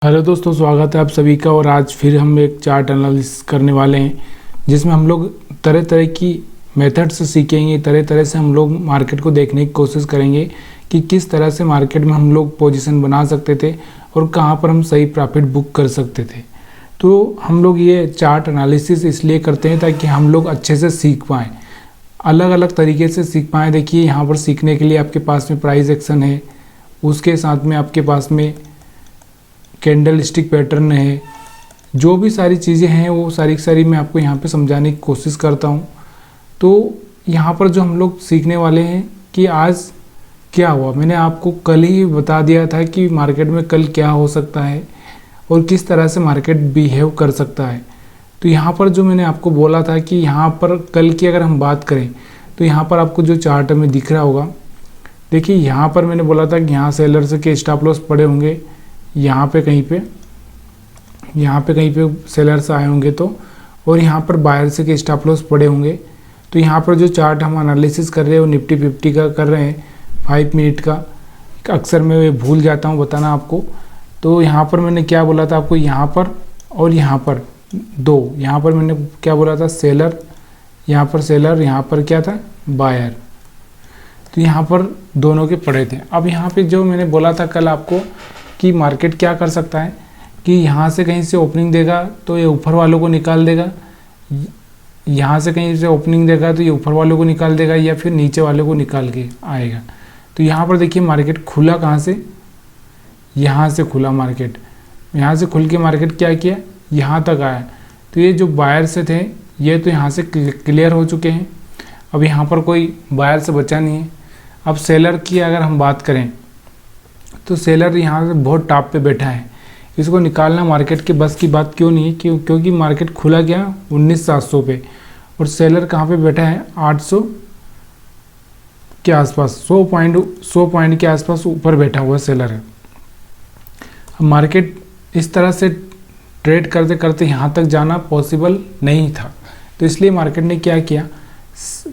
Hello दोस्तों, स्वागत है आप सभी का। और आज फिर हम एक चार्ट एनालिसिस करने वाले हैं जिसमें हम लोग तरह तरह की मेथड से सीखेंगे। तरह तरह से हम लोग मार्केट को देखने की कोशिश करेंगे कि किस तरह से मार्केट में हम लोग पोजीशन बना सकते थे और कहां पर हम सही प्रॉफिट बुक कर सकते थे। तो हम लोग ये चार्ट एनालिसिस इसलिए करते हैं ताकि हम लोग अच्छे से सीख पाएँ, अलग अलग तरीके से सीख पाएँ। देखिए यहाँ पर सीखने के लिए आपके पास में प्राइस एक्शन है, उसके साथ में आपके पास में कैंडल स्टिक पैटर्न है, जो भी सारी चीज़ें हैं वो सारी की सारी मैं आपको यहाँ पे समझाने की कोशिश करता हूँ। तो यहाँ पर जो हम लोग सीखने वाले हैं कि आज क्या हुआ, मैंने आपको कल ही बता दिया था कि मार्केट में कल क्या हो सकता है और किस तरह से मार्केट बिहेव कर सकता है। तो यहाँ पर जो मैंने आपको बोला था कि यहाँ पर कल की अगर हम बात करें तो यहाँ पर आपको जो चार्ट में दिख रहा होगा, देखिए यहाँ पर मैंने बोला था कि यहाँ सेलर्स के स्टॉप लॉस पड़े होंगे, यहाँ पे कहीं पे सेलर्स आए होंगे तो, और यहाँ पर बायर्स के स्टॉप लॉस पड़े होंगे। तो यहाँ पर जो चार्ट हम एनालिसिस कर रहे हैं वो निफ्टी 50 का कर रहे हैं, 5 मिनट का। अक्सर मैं भूल जाता हूँ बताना आपको। तो यहाँ पर मैंने क्या बोला था आपको, यहाँ पर और यहाँ पर दो, यहाँ पर मैंने क्या बोला था, सेलर, यहाँ पर सेलर, यहाँ पर क्या था, बायर। तो यहाँ पर दोनों के पड़े थे। अब यहाँ पे जो मैंने बोला था कल आपको कि मार्केट क्या कर सकता है कि यहाँ से कहीं से ओपनिंग देगा तो ये ऊपर वालों को निकाल देगा, यहाँ से कहीं से ओपनिंग देगा तो ये ऊपर वालों को निकाल देगा, या फिर नीचे वालों को निकाल के आएगा। तो यहाँ पर देखिए मार्केट खुला कहाँ से, यहाँ से खुला मार्केट, यहाँ से खुल के मार्केट क्या किया, यहाँ तक आया। तो ये जो बायर से थे ये तो यहाँ से क्लियर हो चुके हैं। अब यहाँ पर कोई बायर से बचा नहीं है। अब सेलर की अगर हम बात करें तो सेलर यहाँ से बहुत टॉप पे बैठा है, इसको निकालना मार्केट के बस की बात क्यों नहीं है, क्योंकि मार्केट खुला गया 19,700 पे और सेलर कहाँ पे बैठा है, 800 के आसपास, 100 पॉइंट के आसपास ऊपर बैठा हुआ सेलर है। अब मार्केट इस तरह से ट्रेड करते करते यहाँ तक जाना पॉसिबल नहीं था, तो इसलिए मार्केट ने क्या किया,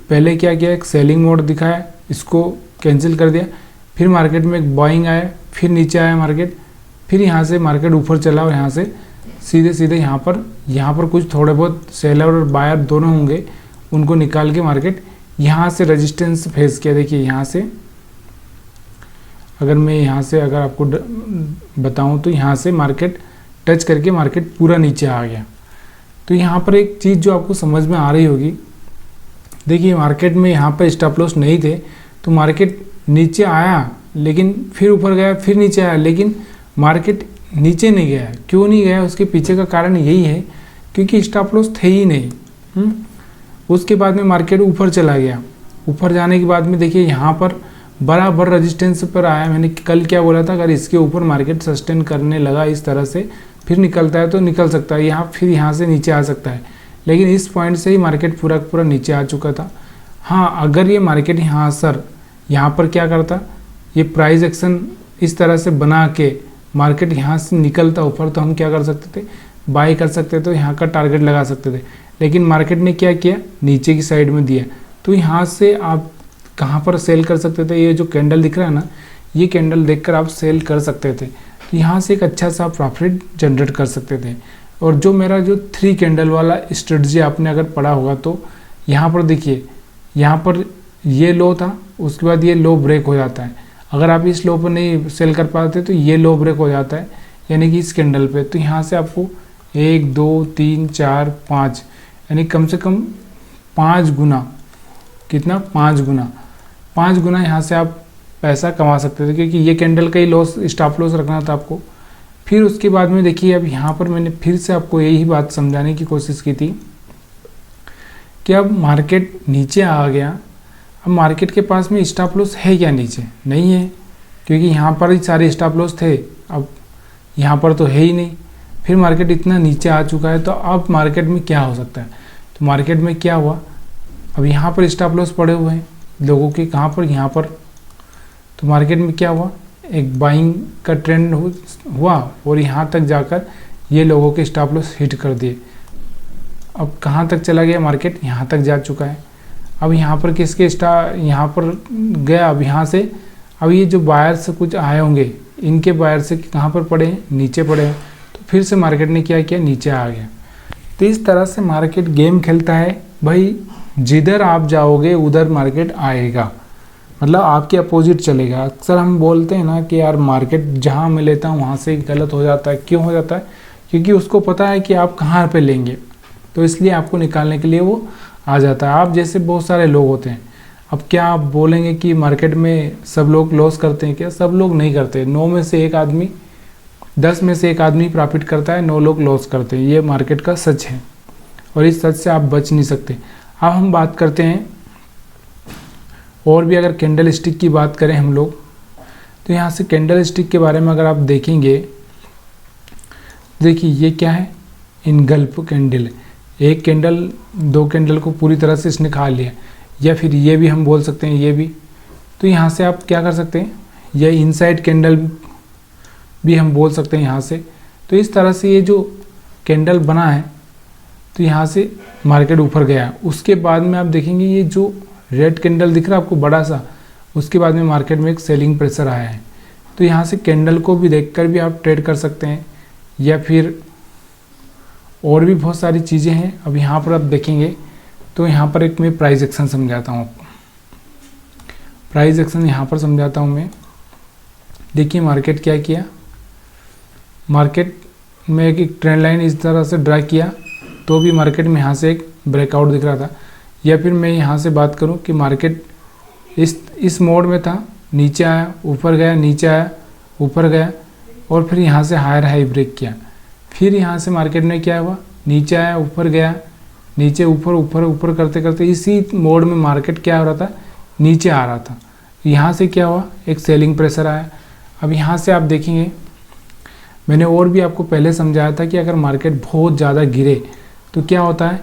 पहले क्या किया, एक सेलिंग मोड दिखाया, इसको कैंसिल कर दिया। फिर मार्केट में एक बाइंग आया, फिर नीचे आया मार्केट, फिर यहाँ से मार्केट ऊपर चला और यहाँ से सीधे सीधे यहाँ पर कुछ थोड़े बहुत सेलर और बायर दोनों होंगे, उनको निकाल के मार्केट यहाँ से रेजिस्टेंस फेस किया। देखिए यहाँ से अगर आपको बताऊँ तो यहाँ से मार्केट टच करके मार्केट पूरा नीचे आ गया। तो यहाँ पर एक चीज़ जो आपको समझ में आ रही होगी, देखिए मार्केट में यहाँ पर स्टॉप लॉस नहीं थे तो मार्केट नीचे आया, लेकिन फिर ऊपर गया, फिर नीचे आया, लेकिन मार्केट नीचे नहीं गया। क्यों नहीं गया, उसके पीछे का कारण यही है क्योंकि स्टॉप लॉस थे ही नहीं। उसके बाद में मार्केट ऊपर चला गया। ऊपर जाने के बाद में देखिए यहाँ पर बराबर रेजिस्टेंस पर आया। मैंने कल क्या बोला था, अगर इसके ऊपर मार्केट सस्टेन करने लगा इस तरह से, फिर निकलता है तो निकल सकता है, फिर यहाँ से नीचे आ सकता है, लेकिन इस पॉइंट से ही मार्केट पूरा नीचे आ चुका था। हाँ, अगर ये मार्केट यहाँ पर क्या करता, ये प्राइस एक्शन इस तरह से बना के मार्केट यहाँ से निकलता ऊपर, तो हम क्या कर सकते थे, बाई कर सकते थे, यहाँ का टारगेट लगा सकते थे। लेकिन मार्केट ने क्या किया, नीचे की साइड में दिया, तो यहाँ से आप कहाँ पर सेल कर सकते थे, ये जो कैंडल दिख रहा है ना, ये कैंडल देखकर आप सेल कर सकते थे। तो यहाँ से एक अच्छा सा प्रॉफिट जनरेट कर सकते थे। और जो मेरा जो 3 कैंडल वाला स्ट्रेटजी आपने अगर पढ़ा होगा तो यहाँ पर देखिए, यहाँ पर ये लो था, उसके बाद ये लो ब्रेक हो जाता है। अगर आप इस लो पर नहीं सेल कर पाते तो ये लो ब्रेक हो जाता है, यानी कि इस कैंडल पे। तो यहाँ से आपको 1 2 3 4 5 यानी कम से कम 5 गुना, कितना, 5 गुना यहाँ से आप पैसा कमा सकते थे, क्योंकि ये कैंडल का ही लॉस, स्टॉप लॉस रखना था आपको। फिर उसके बाद में देखिए, अब यहाँ पर मैंने फिर से आपको यही बात समझाने की कोशिश की थी कि अब मार्केट नीचे आ गया। अब मार्केट के पास में स्टॉप लॉस है क्या, नीचे नहीं है, क्योंकि यहाँ पर ही सारे स्टॉप लॉस थे, अब यहाँ पर तो है ही नहीं। फिर मार्केट इतना नीचे आ चुका है, तो अब मार्केट में क्या हो सकता है, तो मार्केट में क्या हुआ, अब यहाँ पर स्टॉप लॉस पड़े हुए हैं लोगों के, कहाँ पर, यहाँ पर। तो मार्केट में क्या हुआ, एक बाइंग का ट्रेंड हुआ और यहाँ तक जाकर ये लोगों के स्टॉप लॉस हिट कर दिए। अब कहाँ तक चला गया मार्केट, यहाँ तक जा चुका है। अब यहाँ पर किसके यहाँ पर गया, अब यहाँ से अब ये जो बायर्स कुछ आए होंगे, इनके बायर से कहाँ पर पड़े हैं, नीचे पड़े हैं। तो फिर से मार्केट ने क्या किया, नीचे आ गया। तो इस तरह से मार्केट गेम खेलता है भाई, जिधर आप जाओगे उधर मार्केट आएगा, मतलब आपके अपोजिट चलेगा। अक्सर हम बोलते हैं ना कि यार मार्केट जहाँ मैं लेता हूँ वहाँ से गलत हो जाता है। क्यों हो जाता है? क्योंकि उसको पता है कि आप कहाँ पे लेंगे, तो इसलिए आपको निकालने के लिए वो आ जाता है। आप जैसे बहुत सारे लोग होते हैं, अब क्या आप बोलेंगे कि मार्केट में सब लोग लॉस करते हैं? क्या सब लोग नहीं करते। 9 में से एक आदमी, 10 में से एक आदमी प्रॉफिट करता है, 9 लोग लॉस करते हैं। ये मार्केट का सच है और इस सच से आप बच नहीं सकते। अब हम बात करते हैं और भी, अगर कैंडल स्टिक की बात करें हम लोग, तो यहाँ से कैंडल स्टिक के बारे में अगर आप देखेंगे, देखिए ये क्या है, इनगल्फ कैंडल। एक कैंडल, 2 कैंडल को पूरी तरह से इसने खा लिया, या फिर ये भी हम बोल सकते हैं, ये भी। तो यहाँ से आप क्या कर सकते हैं, ये इनसाइड कैंडल भी हम बोल सकते हैं यहाँ से। तो इस तरह से ये जो कैंडल बना है, तो यहाँ से मार्केट ऊपर गया। उसके बाद में आप देखेंगे ये जो रेड कैंडल दिख रहा है आपको बड़ा सा, उसके बाद में मार्केट में एक सेलिंग प्रेशर आया है। तो यहाँ से कैंडल को भी देखकर भी आप ट्रेड कर सकते हैं, या फिर और भी बहुत सारी चीज़ें हैं। अब यहाँ पर आप देखेंगे तो यहाँ पर एक मैं प्राइस एक्शन समझाता हूँ आपको। प्राइस एक्शन यहाँ पर समझाता हूँ मैं। देखिए मार्केट क्या किया, मार्केट में एक ट्रेंड लाइन इस तरह से ड्रा किया, तो भी मार्केट में यहाँ से एक ब्रेकआउट दिख रहा था। या फिर मैं यहाँ से बात करूँ कि मार्केट इस मोड में था, नीचे आया, ऊपर गया, नीचे आया, ऊपर गया, और फिर यहाँ से हायर हाई ब्रेक किया। फिर यहाँ से मार्केट में क्या हुआ, नीचे आया, ऊपर गया, नीचे, ऊपर, ऊपर, ऊपर करते करते इसी मोड में मार्केट क्या हो रहा था, नीचे आ रहा था। यहाँ से क्या हुआ, एक सेलिंग प्रेशर आया। अब यहाँ से आप देखेंगे, मैंने और भी आपको पहले समझाया था कि अगर मार्केट बहुत ज़्यादा गिरे तो क्या होता है।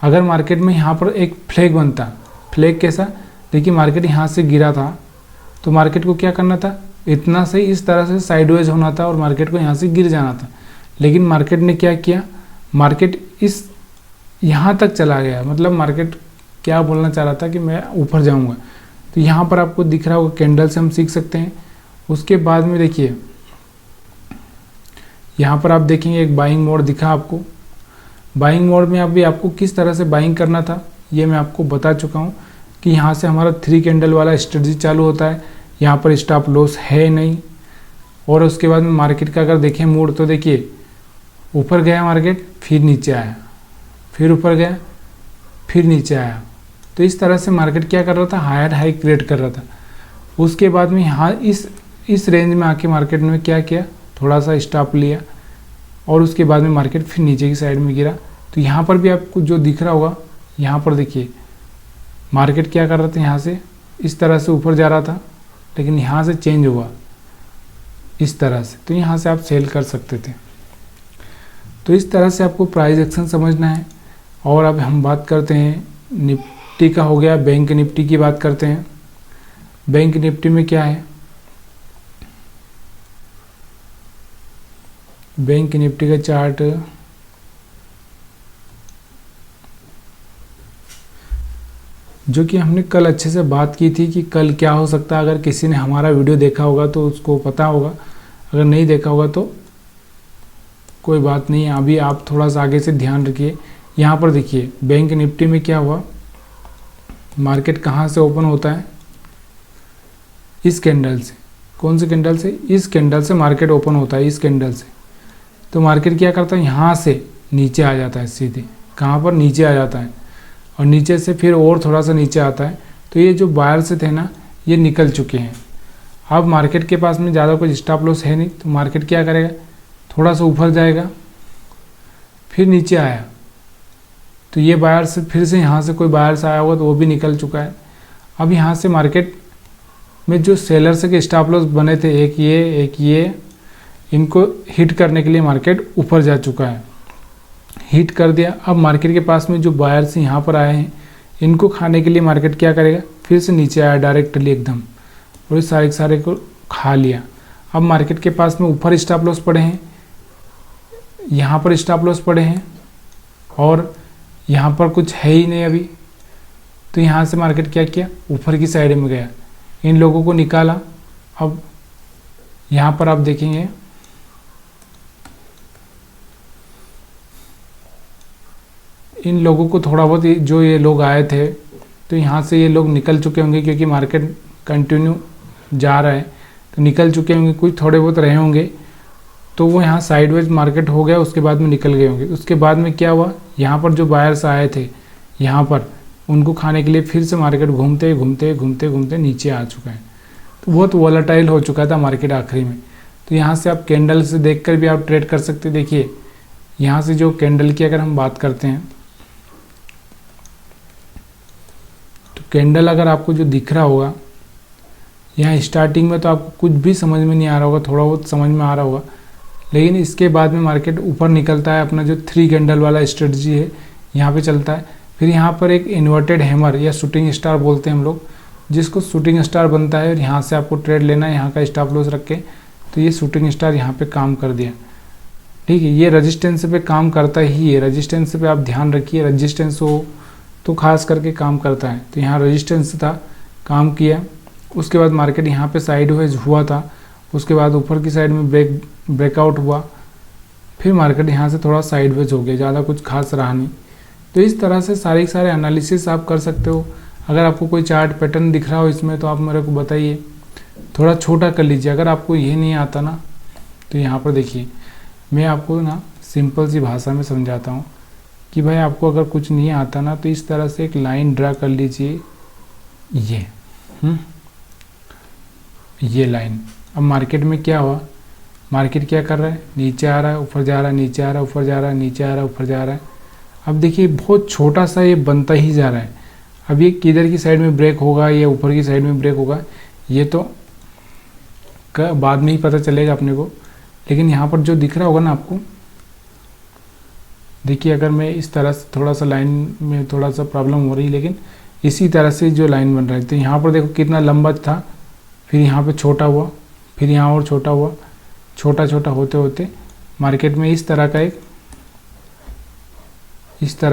अगर मार्केट में यहाँ पर एक फ्लैग बनता, फ्लैग कैसा, देखिए मार्केट यहाँ से गिरा था, तो मार्केट को क्या करना था, इतना से इस तरह से साइडवेज होना था और मार्केट को यहाँ से गिर जाना था। लेकिन मार्केट ने क्या किया, मार्केट इस यहाँ तक चला गया। मतलब मार्केट क्या बोलना चाह रहा था कि मैं ऊपर जाऊँगा। तो यहाँ पर आपको दिख रहा होगा, कैंडल से हम सीख सकते हैं। उसके बाद में देखिए यहाँ पर आप देखेंगे एक बाइंग मोड दिखा आपको। बाइंग मोड में अभी आपको किस तरह से बाइंग करना था ये मैं आपको बता चुका हूँ कि यहाँ से हमारा 3 कैंडल वाला स्ट्रेटजी चालू होता है। यहाँ पर स्टॉप लॉस है नहीं। और उसके बाद में मार्केट का अगर देखें मूड, तो देखिए ऊपर गया मार्केट, फिर नीचे आया, फिर ऊपर गया, फिर नीचे आया। तो इस तरह से मार्केट क्या कर रहा था, हायर हाई क्रिएट कर रहा था। उसके बाद में यहाँ इस रेंज में आके मार्केट ने क्या किया, थोड़ा सा स्टॉप लिया, और उसके बाद में मार्केट फिर नीचे की साइड में गिरा। तो यहाँ पर भी आपको जो दिख रहा होगा, यहाँ पर देखिए मार्केट क्या कर रहा था, यहाँ से इस तरह से ऊपर जा रहा था, लेकिन यहाँ से चेंज हुआ इस तरह से, तो यहाँ से आप सेल कर सकते थे। तो इस तरह से आपको प्राइस एक्शन समझना है। और अब हम बात करते हैं निफ्टी का, हो गया। बैंक निफ्टी की बात करते हैं। बैंक निफ्टी में क्या है, बैंक निफ्टी का चार्ट जो कि हमने कल अच्छे से बात की थी कि कल क्या हो सकता है। अगर किसी ने हमारा वीडियो देखा होगा तो उसको पता होगा, अगर नहीं देखा होगा तो कोई बात नहीं है। अभी आप थोड़ा सा आगे से ध्यान रखिए। यहाँ पर देखिए बैंक निफ्टी में क्या हुआ, मार्केट कहाँ से ओपन होता है, इस कैंडल से। कौन से कैंडल से, इस कैंडल से मार्केट ओपन होता है, इस कैंडल से। तो मार्केट क्या करता है, यहाँ से नीचे आ जाता है सीधे, कहाँ पर, नीचे आ जाता है, और नीचे से फिर और थोड़ा सा नीचे आता है। तो ये जो बायर से थे ना, ये निकल चुके हैं। अब मार्केट के पास में ज़्यादा कुछ स्टॉप लॉस है नहीं, तो मार्केट क्या करेगा, थोड़ा सा ऊपर जाएगा, फिर नीचे आया, तो ये बायर से फिर से यहाँ से कोई बायर से आया होगा तो वो भी निकल चुका है। अब यहाँ से मार्केट में जो सेलर्स के स्टॉप लॉस बने थे, एक ये, इनको हिट करने के लिए मार्केट ऊपर जा चुका है, हिट कर दिया। अब मार्केट के पास में जो बायर्स यहाँ पर आए हैं, इनको खाने के लिए मार्केट क्या करेगा, फिर से नीचे आया डायरेक्टली एकदम, और इस सारे को खा लिया। अब मार्केट के पास में ऊपर स्टॉप लॉस पड़े हैं, यहाँ पर स्टॉप लॉस पड़े हैं, और यहाँ पर कुछ है ही नहीं अभी। तो यहाँ से मार्केट क्या किया, ऊपर की साइड में गया, इन लोगों को निकाला। अब यहाँ पर आप देखेंगे इन लोगों को थोड़ा बहुत जो ये लोग आए थे तो यहाँ से ये लोग निकल चुके होंगे, क्योंकि मार्केट कंटिन्यू जा रहा है तो निकल चुके होंगे, कुछ थोड़े बहुत रहे होंगे तो वो यहाँ साइडवेज मार्केट हो गया, उसके बाद में निकल गए होंगे। उसके बाद में क्या हुआ, यहाँ पर जो बायर्स आए थे यहाँ पर उनको खाने के लिए फिर से मार्केट घूमते घूमते घूमते घूमते नीचे आ चुका है। तो बहुत वॉलेटाइल हो चुका था मार्केट आखिरी में। तो यहाँ से आप कैंडल से देखकर भी आप ट्रेड कर सकते। देखिए यहाँ से जो कैंडल की अगर हम बात करते हैं तो कैंडल अगर आपको जो दिख रहा होगा यहाँ स्टार्टिंग में तो आपको कुछ भी समझ में नहीं आ रहा होगा, थोड़ा बहुत समझ में आ रहा होगा, लेकिन इसके बाद में मार्केट ऊपर निकलता है, अपना जो 3 कैंडल वाला स्ट्रेटजी है यहाँ पे चलता है। फिर यहाँ पर एक इन्वर्टेड हैमर या शूटिंग स्टार बोलते हैं हम लोग, जिसको शूटिंग स्टार बनता है और यहाँ से आपको ट्रेड लेना है, यहाँ का स्टॉप लॉस रख के। तो ये शूटिंग स्टार यहाँ पे काम कर दिया, ठीक है। ये रजिस्टेंस पे काम करता ही है, रजिस्टेंस पे आप ध्यान रखिए, रजिस्टेंस हो तो खास करके काम करता है। तो यहाँ रजिस्टेंस था, काम किया, उसके बाद मार्केट यहाँ पे साइडवेज हुआ था, उसके बाद ऊपर की साइड में ब्रेकआउट हुआ, फिर मार्केट यहाँ से थोड़ा साइडवेज हो गया, ज़्यादा कुछ खास रहा नहीं। तो इस तरह से सारे एनालिसिस आप कर सकते हो। अगर आपको कोई चार्ट पैटर्न दिख रहा हो इसमें तो आप मेरे को बताइए, थोड़ा छोटा कर लीजिए। अगर आपको ये नहीं आता ना तो यहाँ पर देखिए, मैं आपको ना सिंपल सी भाषा में समझाता हूँ कि भाई आपको अगर कुछ नहीं आता ना तो इस तरह से एक लाइन ड्रा कर लीजिए, ये लाइन। अब मार्केट में क्या हुआ, मार्केट क्या कर रहा है, नीचे आ रहा है, ऊपर जा रहा है, नीचे आ रहा है, ऊपर जा रहा है, नीचे आ रहा है, ऊपर जा रहा है। अब देखिए बहुत छोटा सा ये बनता ही जा रहा है। अब ये किधर की साइड में ब्रेक होगा या ऊपर की साइड में ब्रेक होगा ये तो बाद में ही पता चलेगा अपने को। लेकिन यहाँ पर जो दिख रहा होगा ना आपको, देखिए अगर मैं इस तरह से थोड़ा सा लाइन में थोड़ा सा प्रॉब्लम हो रही है, लेकिन इसी तरह से जो लाइन बन रहा है तो यहाँ पर देखो कितना लंबा था, फिर यहाँ पे छोटा हुआ, फिर यहाँ और छोटा हुआ, छोटा छोटा होते होते मार्केट में इस तरह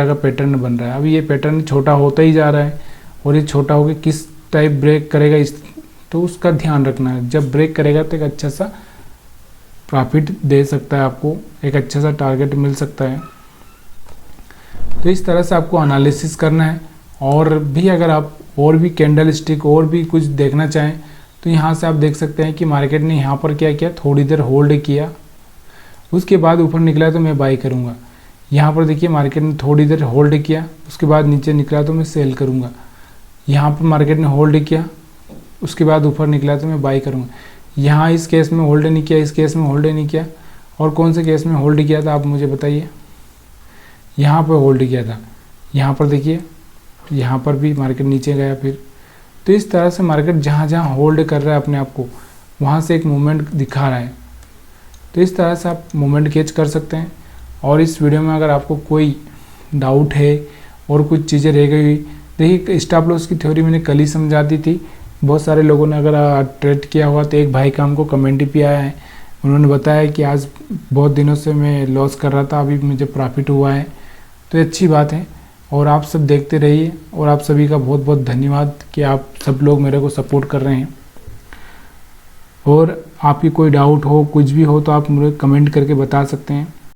का पैटर्न बन रहा है। अभी ये पैटर्न छोटा होता ही जा रहा है और ये छोटा होकर किस टाइप ब्रेक करेगा तो उसका ध्यान रखना है। जब ब्रेक करेगा तो एक अच्छा सा प्रॉफिट दे सकता है, आपको एक अच्छा सा टारगेट मिल सकता है। तो इस तरह से आपको एनालिसिस करना है। और भी अगर आप और भी कैंडल स्टिक और भी कुछ देखना चाहें तो यहाँ से आप देख सकते हैं कि मार्केट ने यहाँ पर क्या किया, थोड़ी देर होल्ड किया, उसके बाद ऊपर निकला तो मैं बाई करूँगा। यहाँ पर देखिए मार्केट ने थोड़ी देर होल्ड किया, उसके बाद नीचे निकला तो मैं सेल करूँगा। यहाँ पर मार्केट ने होल्ड किया, उसके बाद ऊपर निकला तो मैं बाई करूँगा। यहाँ इस केस में होल्ड नहीं किया, इस केस में होल्ड नहीं किया, और कौन से केस में होल्ड किया था आप मुझे बताइए। यहाँ पर होल्ड किया था, यहाँ पर देखिए यहाँ पर भी मार्केट नीचे गया फिर। तो इस तरह से मार्केट जहाँ जहाँ होल्ड कर रहा है अपने आप को, वहाँ से एक मूवमेंट दिखा रहा है। तो इस तरह से आप मूवमेंट कैच कर सकते हैं। और इस वीडियो में अगर आपको कोई डाउट है और कुछ चीज़ें रह गई, देखिए स्टॉप लॉस की थ्योरी मैंने कल ही समझा दी थी। बहुत सारे लोगों ने अगर ट्रेड किया हुआ तो एक भाई का हमको कमेंट भी आया है, उन्होंने बताया कि आज बहुत दिनों से मैं लॉस कर रहा था, अभी मुझे प्रॉफिट हुआ है। तो अच्छी बात है। और आप सब देखते रहिए, और आप सभी का बहुत बहुत धन्यवाद कि आप सब लोग मेरे को सपोर्ट कर रहे हैं। और आपकी कोई डाउट हो, कुछ भी हो तो आप मुझे कमेंट करके बता सकते हैं।